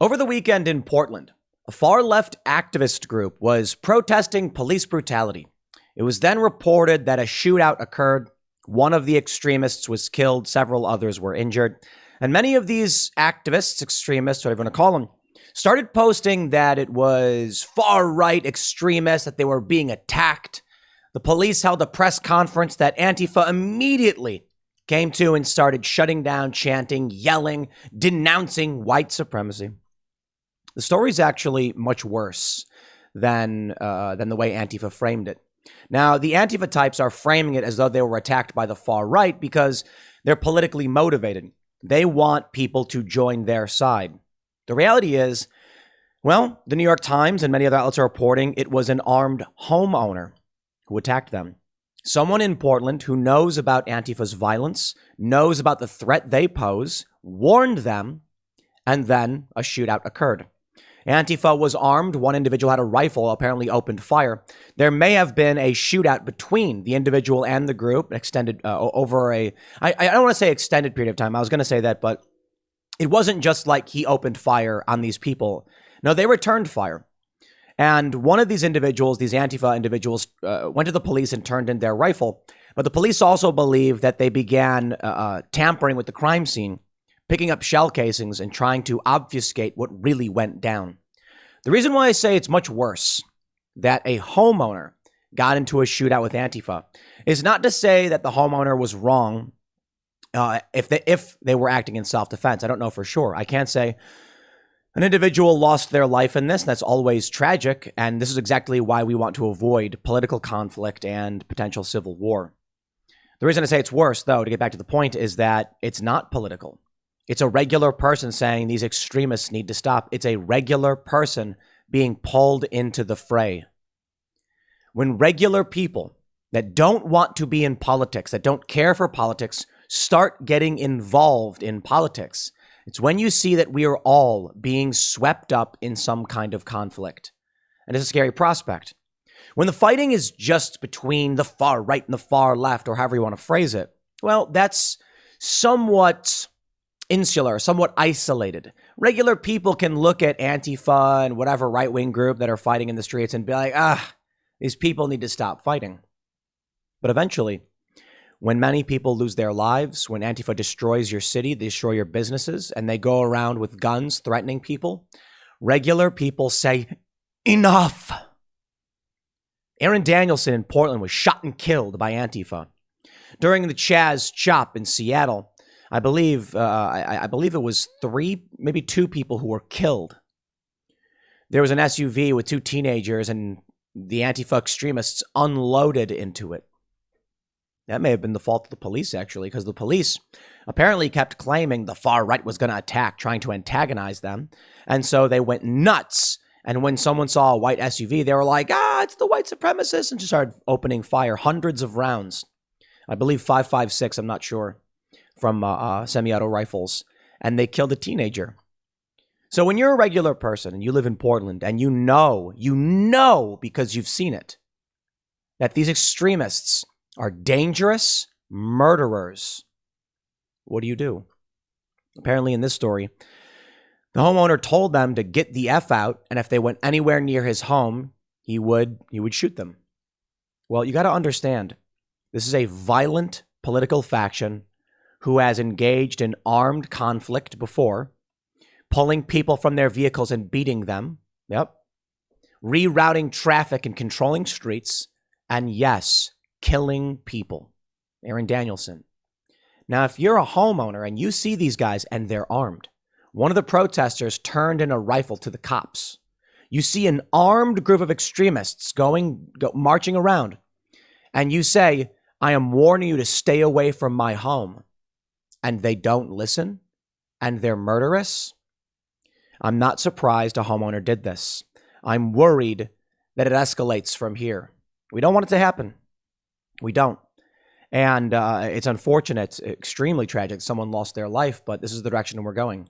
Over the weekend in Portland, a far-left activist group was protesting police brutality. It was then reported that a shootout occurred. One of the extremists was killed, several others were injured. And many of these activists, extremists, whatever you want to call them, started posting that it was far-right extremists, that they were being attacked. The police held a press conference that Antifa immediately came to and started shutting down, chanting, yelling, denouncing white supremacy. The story's actually much worse than the way Antifa framed it. Now, the Antifa types are framing it as though they were attacked by the far right because they're politically motivated. They want people to join their side. The reality is, well, the New York Times and many other outlets are reporting it was an armed homeowner who attacked them. Someone in Portland who knows about Antifa's violence, knows about the threat they pose, warned them, and then a shootout occurred. Antifa was armed. One individual had a rifle, apparently opened fire. There may have been a shootout between the individual and the group, extended over I don't want to say extended period of time. I was going to say that, but it wasn't just like he opened fire on these people. No, they returned fire. And one of these individuals, these Antifa individuals, went to the police and turned in their rifle. But the police also believe that they began tampering with the crime scene, picking up shell casings and trying to obfuscate what really went down. The reason why I say it's much worse that a homeowner got into a shootout with Antifa is not to say that the homeowner was wrong if they were acting in self-defense. I don't know for sure. I can't say an individual lost their life in this. That's always tragic. And this is exactly why we want to avoid political conflict and potential civil war. The reason I say it's worse, though, to get back to the point, is that it's not political. It's a regular person saying these extremists need to stop. It's a regular person being pulled into the fray. When regular people that don't want to be in politics, that don't care for politics, start getting involved in politics, it's when you see that we are all being swept up in some kind of conflict. And it's a scary prospect. When the fighting is just between the far right and the far left, or however you want to phrase it, well, that's somewhat insular, somewhat isolated. Regular people can look at Antifa and whatever right-wing group that are fighting in the streets and be like, these people need to stop fighting. But eventually, when many people lose their lives, when Antifa destroys your city, they destroy your businesses, and they go around with guns threatening people, regular people say, enough. Aaron Danielson in Portland was shot and killed by Antifa. During the Chaz Chop in Seattle, I believe it was 3, maybe 2 people who were killed. There was an SUV with 2 teenagers, and the Antifa extremists unloaded into it. That may have been the fault of the police, actually, because the police apparently kept claiming the far right was going to attack, trying to antagonize them. And so they went nuts. And when someone saw a white SUV, they were like, it's the white supremacists, and just started opening fire, hundreds of rounds. I believe 5.56, I'm not sure, from semi-auto rifles, and they killed a teenager. So when you're a regular person and you live in Portland and you know because you've seen it, that these extremists are dangerous murderers, what do? Apparently in this story, the homeowner told them to get the F out, and if they went anywhere near his home, he would shoot them. Well, you got to understand, this is a violent political faction who has engaged in armed conflict before, pulling people from their vehicles and beating them. Yep. Rerouting traffic and controlling streets. And yes, killing people. Aaron Danielson. Now, if you're a homeowner and you see these guys and they're armed, one of the protesters turned in a rifle to the cops. You see an armed group of extremists marching around, and you say, I am warning you to stay away from my home. And they don't listen, and they're murderous. I'm not surprised a homeowner did this. I'm worried that it escalates from here. We don't want it to happen. We don't. And it's unfortunate, it's extremely tragic. Someone lost their life, but this is the direction we're going.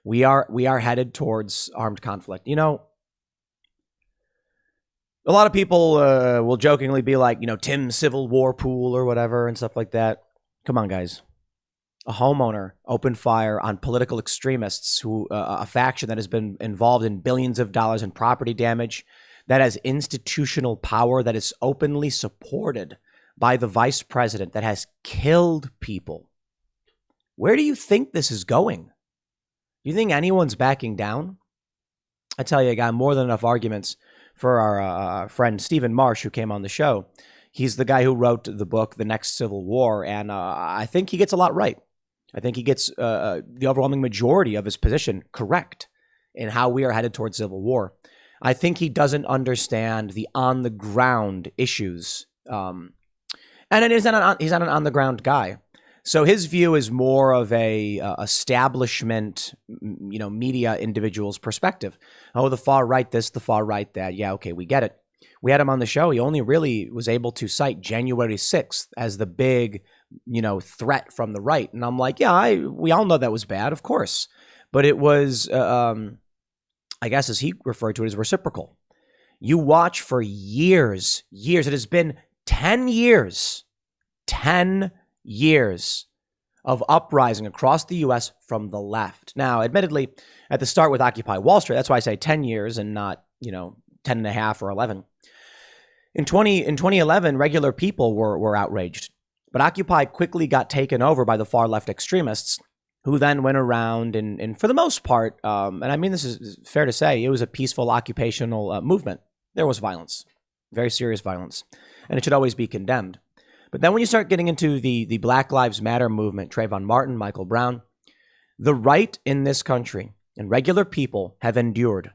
We are headed towards armed conflict. You know, a lot of people will jokingly be like, Tim's Civil War pool or whatever and stuff like that. Come on, guys. a homeowner opened fire on political extremists who a faction that has been involved in billions of dollars in property damage, that has institutional power, that is openly supported by the vice president, that has killed people. Where do you think this is going? Do you think anyone's backing down? I tell you, I got more than enough arguments for our friend Stephen Marsh, who came on the show. He's the guy who wrote the book, The Next Civil War, and I think he gets a lot right. I think he gets the overwhelming majority of his position correct in how we are headed towards civil war. I think he doesn't understand the on-the-ground issues. And he's not an on-the-ground guy. So his view is more of a establishment, media individual's perspective. Oh, the far right this, the far right that. Yeah, okay, we get it. We had him on the show. He only really was able to cite January 6th as the big, threat from the right. And I'm like, yeah, we all know that was bad, of course. But it was, I guess as he referred to it, as reciprocal. You watch for years. It has been 10 years of uprising across the U.S. from the left. Now, admittedly, at the start with Occupy Wall Street, that's why I say 10 years and not, 10 and a half or 11. In 2011, regular people were outraged, but Occupy quickly got taken over by the far left extremists, who then went around and for the most part, and I mean this is fair to say, it was a peaceful occupational movement. There was violence, very serious violence, and it should always be condemned. But then when you start getting into the Black Lives Matter movement, Trayvon Martin, Michael Brown, the right in this country and regular people have endured.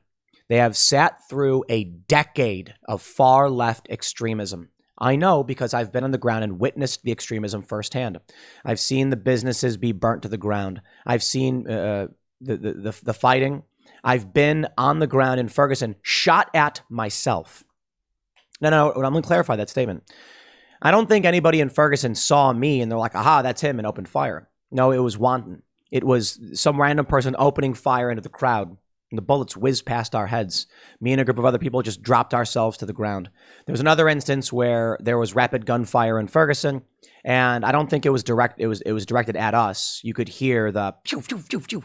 They have sat through a decade of far left extremism. I know because I've been on the ground and witnessed the extremism firsthand. I've seen the businesses be burnt to the ground. I've seen the fighting. I've been on the ground in Ferguson, shot at myself. No, I'm going to clarify that statement. I don't think anybody in Ferguson saw me and they're like, aha, that's him, and opened fire. No, it was wanton. It was some random person opening fire into the crowd. And the bullets whizzed past our heads. Me and a group of other people just dropped ourselves to the ground. There was another instance where there was rapid gunfire in Ferguson, and I don't think it was direct. It was directed at us. You could hear the pew, pew, pew, pew.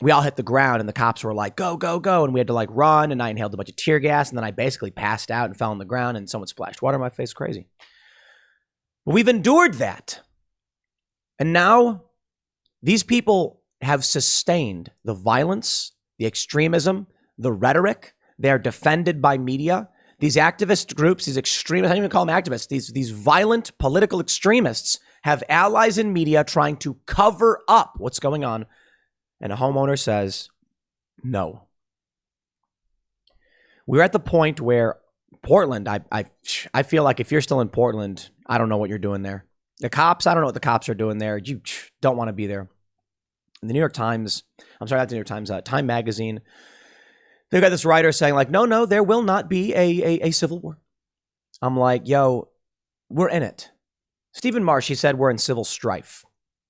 We all hit the ground, and the cops were like, go, go, go. And we had to run, and I inhaled a bunch of tear gas, and then I basically passed out and fell on the ground, and someone splashed water in my face. Crazy. But we've endured that. And now these people have sustained the violence, the extremism, the rhetoric. They're defended by media. These activist groups, these extremists, I don't even call them activists, these violent political extremists have allies in media trying to cover up what's going on. And a homeowner says, no. We're at the point where Portland, I feel like if you're still in Portland, I don't know what you're doing there. The cops, I don't know what the cops are doing there. You don't want to be there. The New York Times, I'm sorry, not the New York Times, Time Magazine, they've got this writer saying no, there will not be a civil war. I'm like, yo, we're in it. Stephen Marsh, he said we're in civil strife.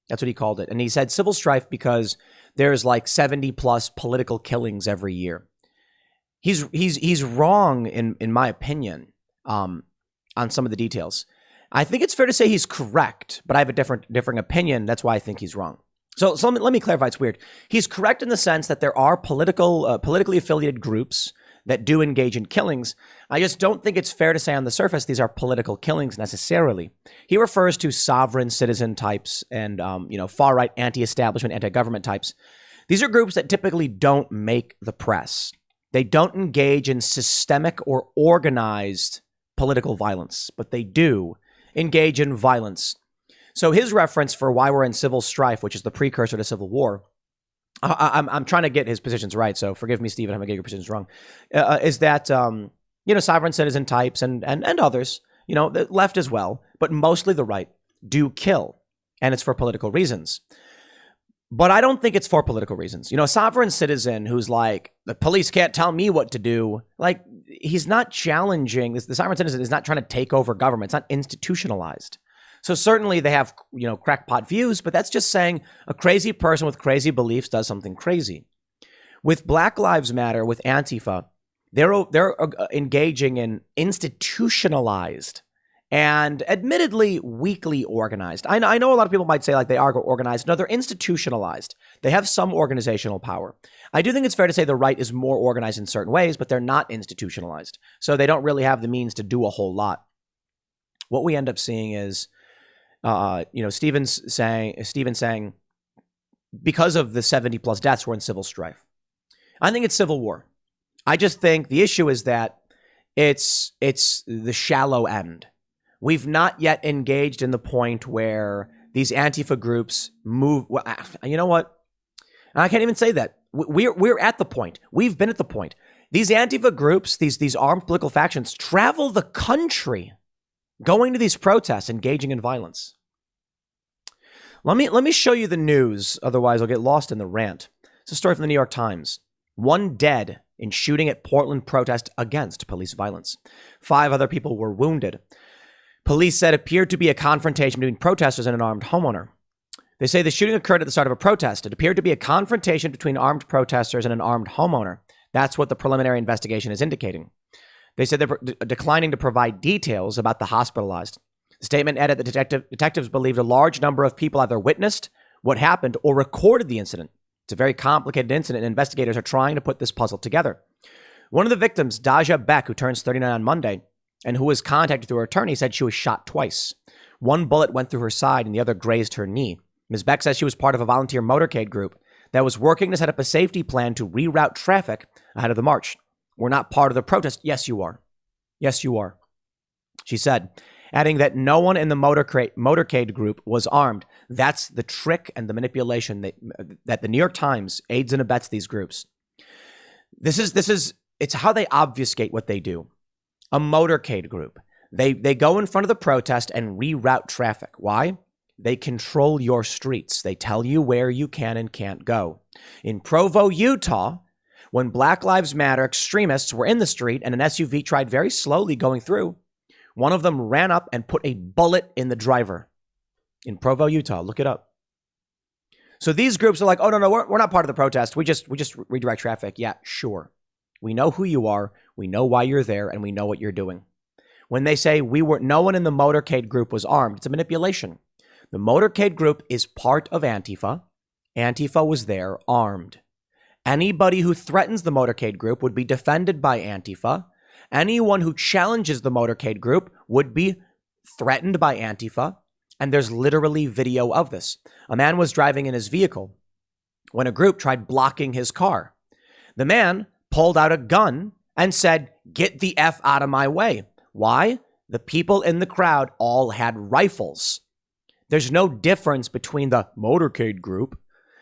That's what he called it. And he said civil strife because there's 70 plus political killings every year. He's wrong in my opinion on some of the details. I think it's fair to say he's correct, but I have a differing opinion. That's why I think he's wrong. So let me clarify. It's weird. He's correct in the sense that there are politically affiliated groups that do engage in killings. I just don't think it's fair to say on the surface these are political killings necessarily. He refers to sovereign citizen types and far right anti-establishment, anti-government types. These are groups that typically don't make the press. They don't engage in systemic or organized political violence, but they do engage in violence. So his reference for why we're in civil strife, which is the precursor to civil war, I'm trying to get his positions right, so forgive me, Stephen, if I get your positions wrong, is that, sovereign citizen types and others, the left as well, but mostly the right, do kill, and it's for political reasons. But I don't think it's for political reasons. A sovereign citizen who's like, the police can't tell me what to do, he's not challenging, the sovereign citizen is not trying to take over government, it's not institutionalized. So certainly they have, crackpot views, but that's just saying a crazy person with crazy beliefs does something crazy. With Black Lives Matter, with Antifa, they're engaging in institutionalized and admittedly weakly organized. I know a lot of people might say like they are organized. No, they're institutionalized. They have some organizational power. I do think it's fair to say the right is more organized in certain ways, but they're not institutionalized. So they don't really have the means to do a whole lot. What we end up seeing is, Stephen saying, because of the 70 plus deaths, we're in civil strife. I think it's civil war. I just think the issue is that it's the shallow end. We've not yet engaged in the point where these Antifa groups move. Well, you know what? I can't even say that. We're at the point. We've been at the point. These Antifa groups, these armed political factions, travel the country, going to these protests, engaging in violence. Let me show you the news. Otherwise, I'll get lost in the rant. It's a story from the New York Times. 1 dead in shooting at Portland protest against police violence. 5 other people were wounded. Police said appeared to be a confrontation between protesters and an armed homeowner. They say the shooting occurred at the start of a protest. It appeared to be a confrontation between armed protesters and an armed homeowner. That's what the preliminary investigation is indicating. They said they're declining to provide details about the hospitalized. The statement added that detectives believed a large number of people either witnessed what happened or recorded the incident. It's a very complicated incident, and investigators are trying to put this puzzle together. One of the victims, Daja Beck, who turns 39 on Monday, and who was contacted through her attorney, said she was shot twice. 1 bullet went through her side and the other grazed her knee. Ms. Beck says she was part of a volunteer motorcade group that was working to set up a safety plan to reroute traffic ahead of the march. We're not part of the protest. Yes, you are. Yes, you are. She said, adding that no one in the motorcade group was armed. That's the trick and the manipulation that the New York Times aids and abets these groups. It's how they obfuscate what they do. A motorcade group. They go in front of the protest and reroute traffic. Why? They control your streets. They tell you where you can and can't go. In Provo, Utah, when Black Lives Matter extremists were in the street and an SUV tried very slowly going through, one of them ran up and put a bullet in the driver. In Provo, Utah. Look it up. So these groups are like, oh, no, we're not part of the protest. We just redirect traffic. Yeah, sure. We know who you are. We know why you're there, and we know what you're doing. When they say no one in the motorcade group was armed, it's a manipulation. The motorcade group is part of Antifa. Antifa was there armed. Anybody who threatens the motorcade group would be defended by Antifa. Anyone who challenges the motorcade group would be threatened by Antifa. And there's literally video of this. A man was driving in his vehicle when a group tried blocking his car. The man pulled out a gun and said, "Get the F out of my way." Why? The people in the crowd all had rifles. There's no difference between the motorcade group.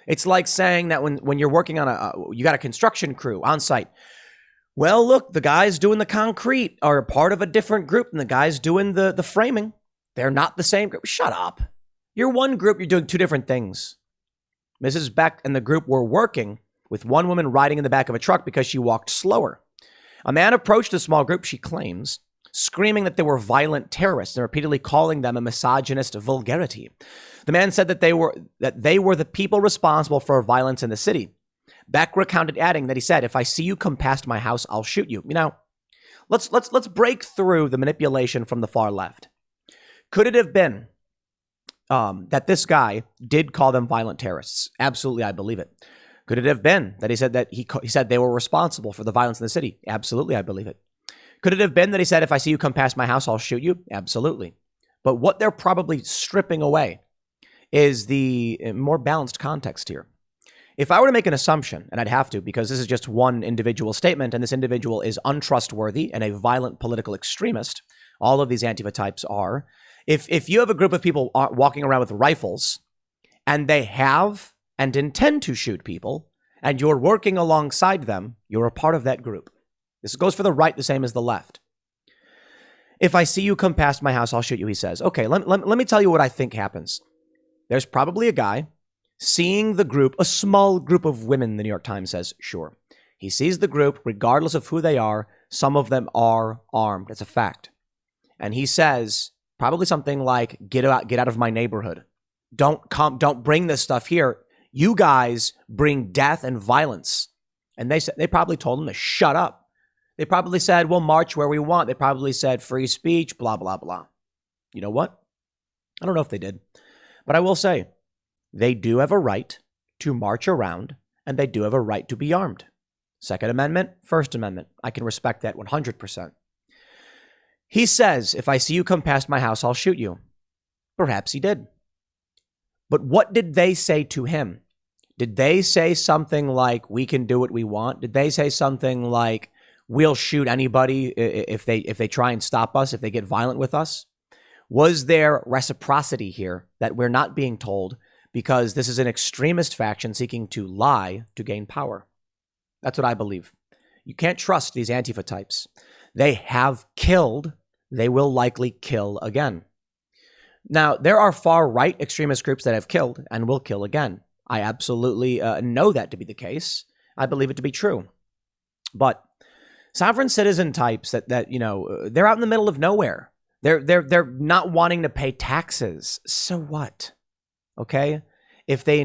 It's like saying that when you're working on you got a construction crew on site. Well, look, the guys doing the concrete are part of a different group than the guys doing the framing. They're not the same group. Shut up. You're one group. You're doing 2 different things. Mrs. Beck and the group were working with one woman riding in the back of a truck because she walked slower. A man approached the small group, she claims, screaming that they were violent terrorists and repeatedly calling them a misogynist vulgarity. The man said that they were the people responsible for violence in the city. Beck recounted, adding that he said, "If I see you come past my house, I'll shoot you." You know, let's break through the manipulation from the far left. Could it have been that this guy did call them violent terrorists? Absolutely, I believe it. Could it have been that he said that he said they were responsible for the violence in the city? Absolutely, I believe it. Could it have been that he said, "If I see you come past my house, I'll shoot you"? Absolutely. But what they're probably stripping away is the more balanced context here. If I were to make an assumption, and I'd have to because this is just one individual statement, and this individual is untrustworthy and a violent political extremist, all of these Antifa types are. If you have a group of people walking around with rifles and they have and intend to shoot people, and you're working alongside them, you're a part of that group. This goes for the right the same as the left. "If I see you come past my house, I'll shoot you," he says. Okay, let me tell you what I think happens. There's probably a guy seeing the group, a small group of women, the New York Times says, sure. He sees the group, regardless of who they are. Some of them are armed. It's a fact. And he says probably something like, get out of my neighborhood. Don't bring this stuff here. You guys bring death and violence. And they probably told him to shut up. They probably said, we'll march where we want. They probably said free speech, blah, blah, blah. You know what? I don't know if they did, but I will say they do have a right to march around, and they do have a right to be armed. Second Amendment, First Amendment. I can respect that 100%. He says, if I see you come past my house, I'll shoot you. Perhaps he did. But what did they say to him? Did they say something like, we can do what we want? Did they say something like, we'll shoot anybody if they try and stop us, if they get violent with us? Was there reciprocity here that we're not being told because this is an extremist faction seeking to lie to gain power? That's what I believe. You can't trust these Antifa types. They have killed. They will likely kill again. Now, there are far-right extremist groups that have killed and will kill again. I absolutely know that to be the case. I believe it to be true. But sovereign citizen types that they're out in the middle of nowhere. They're not wanting to pay taxes. So what? Okay? If they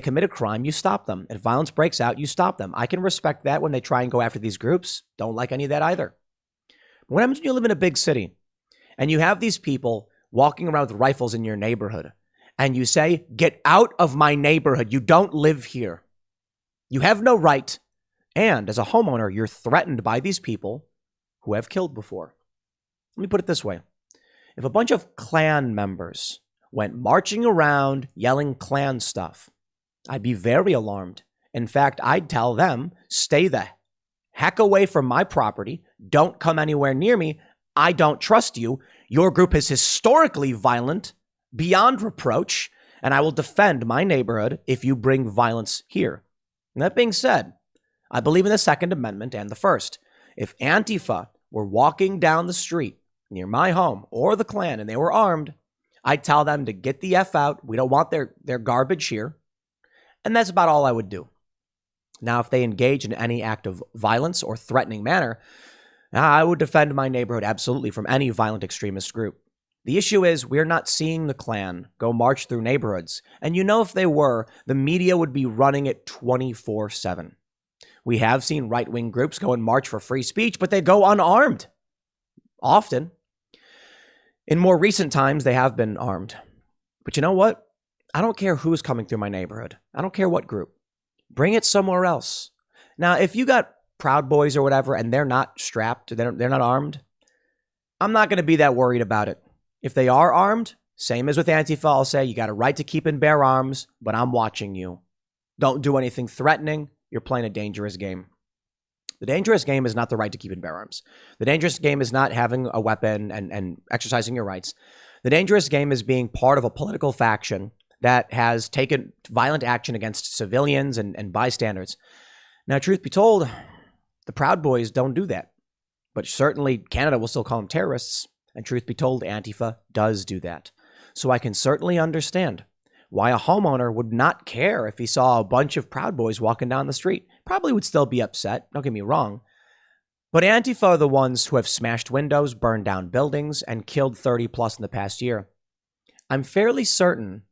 commit a crime, you stop them. If violence breaks out, you stop them. I can respect that when they try and go after these groups. Don't like any of that either. What happens when you live in a big city and you have these people walking around with rifles in your neighborhood and you say, get out of my neighborhood. You don't live here. You have no right. And as a homeowner, you're threatened by these people who have killed before. Let me put it this way. If a bunch of Klan members went marching around yelling Klan stuff, I'd be very alarmed. In fact, I'd tell them, stay the heck away from my property. Don't come anywhere near me. I don't trust you. Your group is historically violent, beyond reproach, and I will defend my neighborhood if you bring violence here. And that being said, I believe in the Second Amendment and the First. If Antifa were walking down the street near my home or the Klan and they were armed, I'd tell them to get the F out. We don't want their garbage here. And that's about all I would do. Now, if they engage in any act of violence or threatening manner, I would defend my neighborhood absolutely from any violent extremist group. The issue is we're not seeing the Klan go march through neighborhoods. And if they were, the media would be running it 24/7. We have seen right-wing groups go and march for free speech, but they go unarmed. Often. In more recent times, they have been armed. But you know what? I don't care who's coming through my neighborhood. I don't care what group. Bring it somewhere else. Now, if you got Proud Boys or whatever, and they're not strapped, they're not armed, I'm not going to be that worried about it. If they are armed, same as with Antifa, I'll say, you got a right to keep and bear arms, but I'm watching you. Don't do anything threatening. You're playing a dangerous game. The dangerous game is not the right to keep and bear arms. The dangerous game is not having a weapon and exercising your rights. The dangerous game is being part of a political faction that has taken violent action against civilians and bystanders. Now, truth be told, the Proud Boys don't do that. But certainly Canada will still call them terrorists. And truth be told, Antifa does do that. So I can certainly understand why a homeowner would not care if he saw a bunch of Proud Boys walking down the street. Probably would still be upset, don't get me wrong. But Antifa are the ones who have smashed windows, burned down buildings, and killed 30 plus in the past year. I'm fairly certain,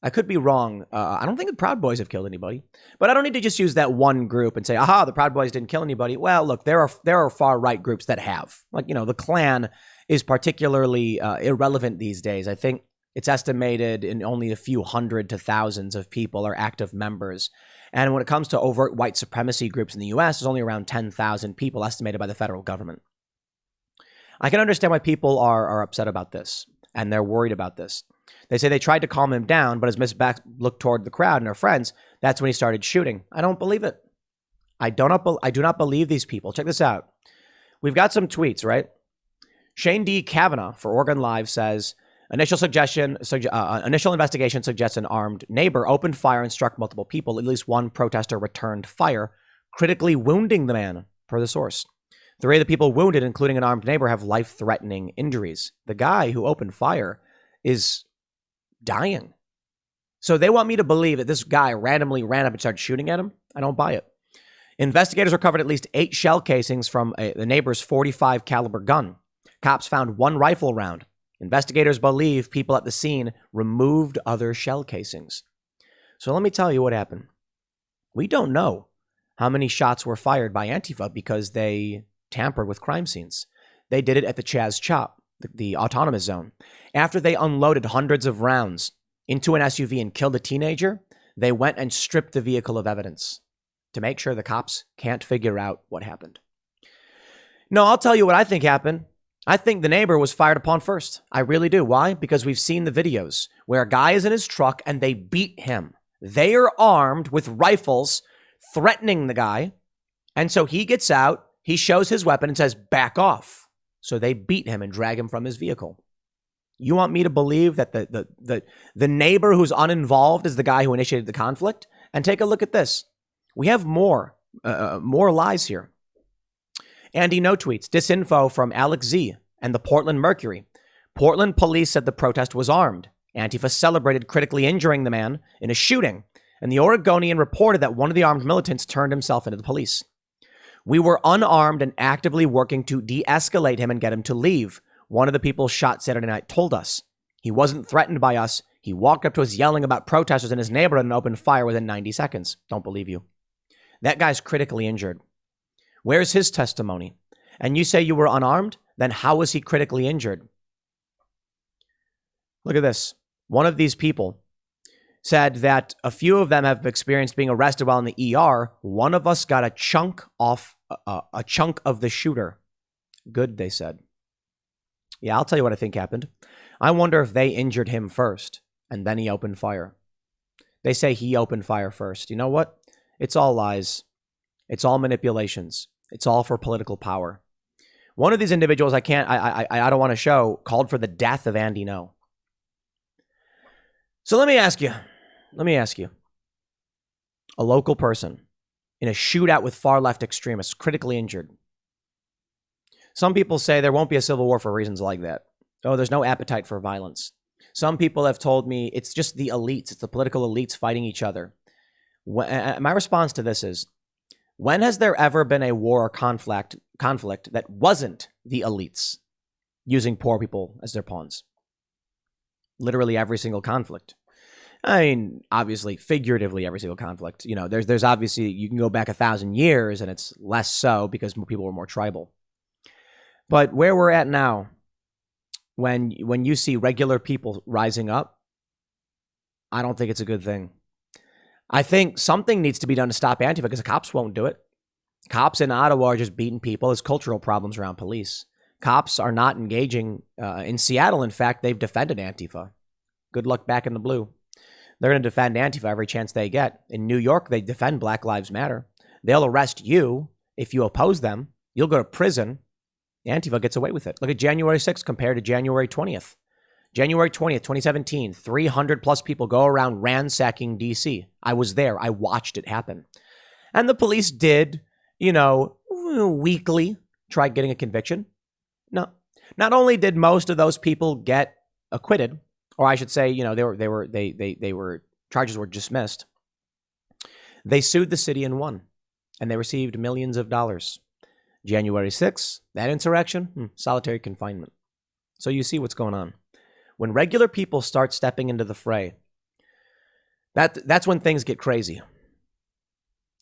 I could be wrong, I don't think the Proud Boys have killed anybody. But I don't need to just use that one group and say, aha, the Proud Boys didn't kill anybody. Well, look, there are far-right groups that have. Like, the Klan is particularly irrelevant these days. I think it's estimated in only a few hundred to thousands of people are active members. And when it comes to overt white supremacy groups in the U.S., there's only around 10,000 people estimated by the federal government. I can understand why people are upset about this, and they're worried about this. They say they tried to calm him down, but as Miss Beck looked toward the crowd and her friends, that's when he started shooting. I don't believe it. I do not believe these people. Check this out. We've got some tweets, right? Shane D. Kavanaugh for Oregon Live says, initial investigation suggests an armed neighbor opened fire and struck multiple people. At least one protester returned fire, critically wounding the man, per the source. 3 of the people wounded, including an armed neighbor, have life-threatening injuries. The guy who opened fire is dying. So they want me to believe that this guy randomly ran up and started shooting at him? I don't buy it. Investigators recovered at least 8 shell casings from the neighbor's .45 caliber gun. Cops found 1 rifle round. Investigators believe people at the scene removed other shell casings. So let me tell you what happened. We don't know how many shots were fired by Antifa because they tampered with crime scenes. They did it at the Chaz Chop. the autonomous zone. After they unloaded hundreds of rounds into an SUV and killed a teenager, they went and stripped the vehicle of evidence to make sure the cops can't figure out what happened. No, I'll tell you what I think happened. I think the neighbor was fired upon first. I really do. Why? Because we've seen the videos where a guy is in his truck and they beat him. They are armed with rifles threatening the guy. And so he gets out, he shows his weapon and says, back off. So they beat him and drag him from his vehicle. You want me to believe that the neighbor who's uninvolved is the guy who initiated the conflict? And take a look at this. We have more lies here. Andy No tweets, disinfo from Alex Z and the Portland Mercury. Portland police said the protest was armed. Antifa celebrated critically injuring the man in a shooting. And the Oregonian reported that one of the armed militants turned himself into the police. We were unarmed and actively working to de-escalate him and get him to leave. One of the people shot Saturday night told us. He wasn't threatened by us. He walked up to us yelling about protesters in his neighborhood and opened fire within 90 seconds. Don't believe you. That guy's critically injured. Where's his testimony? And you say you were unarmed? Then how was he critically injured? Look at this. One of these people said that a few of them have experienced being arrested while in the ER. One of us got a chunk of the shooter. Good, they said. Yeah, I'll tell you what I think happened. I wonder if they injured him first and then he opened fire. They say he opened fire first. You know what? It's all lies. It's all manipulations. It's all for political power. One of these individuals I don't want to show called for the death of Andy No. So let me ask you, a local person in a shootout with far left extremists, critically injured. Some people say there won't be a civil war for reasons like that. Oh, there's no appetite for violence. Some people have told me it's just the elites. It's the political elites fighting each other. My response to this is, when has there ever been a war or conflict that wasn't the elites using poor people as their pawns? Literally every single conflict. I mean, obviously, figuratively, every single conflict. You know, there's obviously, you can go back 1,000 years and it's less so because people were more tribal. But where we're at now, when you see regular people rising up, I don't think it's a good thing. I think something needs to be done to stop Antifa because the cops won't do it. Cops in Ottawa are just beating people. There's cultural problems around police. Cops are not engaging. In Seattle, in fact, they've defended Antifa. Good luck back in the blue. They're going to defend Antifa every chance they get. In New York, they defend Black Lives Matter. They'll arrest you if you oppose them. You'll go to prison. Antifa gets away with it. Look at January 6th compared to January 20th. January 20th, 2017, 300 plus people go around ransacking DC. I was there. I watched it happen. And the police did, weakly try getting a conviction. No. Not only did most of those people get acquitted, or I should say, charges were dismissed. They sued the city and won, and they received millions of dollars. January 6th, that insurrection, solitary confinement. So you see what's going on. When regular people start stepping into the fray, that's when things get crazy.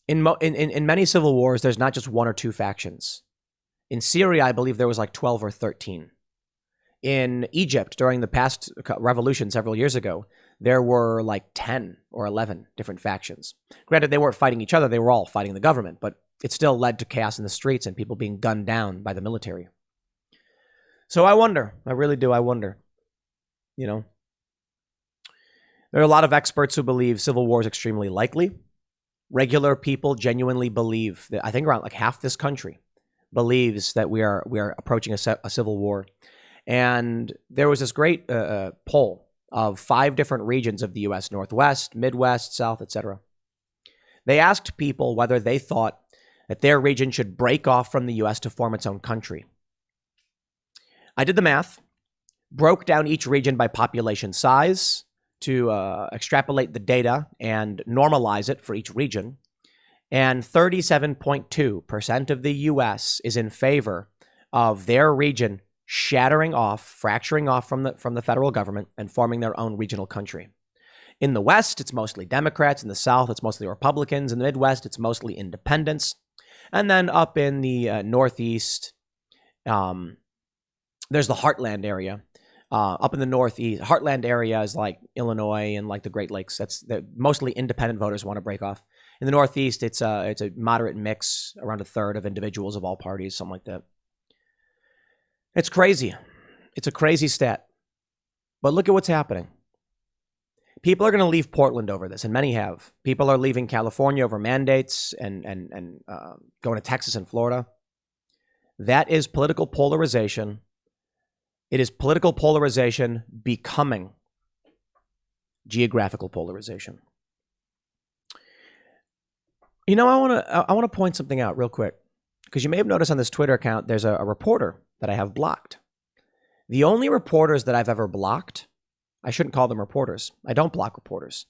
In many civil wars, there's not just one or two factions. In Syria, I believe there was like 12 or 13. In Egypt, during the past revolution several years ago, there were like 10 or 11 different factions. Granted, they weren't fighting each other. They were all fighting the government, but it still led to chaos in the streets and people being gunned down by the military. So I wonder, I really do, I wonder. There are a lot of experts who believe civil war is extremely likely. Regular people genuinely believe that, I think around like half this country believes that we are approaching a civil war. And there was this great poll of 5 different regions of the U.S., Northwest, Midwest, South, etc. They asked people whether they thought that their region should break off from the U.S. to form its own country. I did the math, broke down each region by population size to extrapolate the data and normalize it for each region. And 37.2% of the U.S. is in favor of their region shattering off, fracturing off from the federal government and forming their own regional country. In the West, it's mostly Democrats. In the South, it's mostly Republicans. In the Midwest, it's mostly independents. And then up in the Northeast, There's the Heartland area. Up in the Northeast, Heartland area is like Illinois and like the Great Lakes. That's mostly independent voters want to break off. In the Northeast, it's a moderate mix, around a third of individuals of all parties, something like that. It's crazy. It's a crazy stat. But look at what's happening. People are going to leave Portland over this, and many have. People are leaving California over mandates and going to Texas and Florida. That is political polarization. It is political polarization becoming geographical polarization. You know, I want to point something out real quick, because you may have noticed on this Twitter account, there's a reporter that I have blocked. The only reporters that I've ever blocked, I shouldn't call them reporters. I don't block reporters.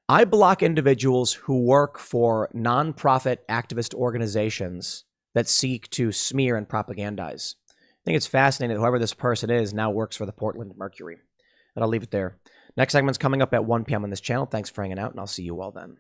I block individuals who work for nonprofit activist organizations that seek to smear and propagandize. I think it's fascinating that whoever this person is now works for the Portland Mercury. And I'll leave it there. Next segment's coming up at 1 p.m. on this channel. Thanks for hanging out, and I'll see you all then.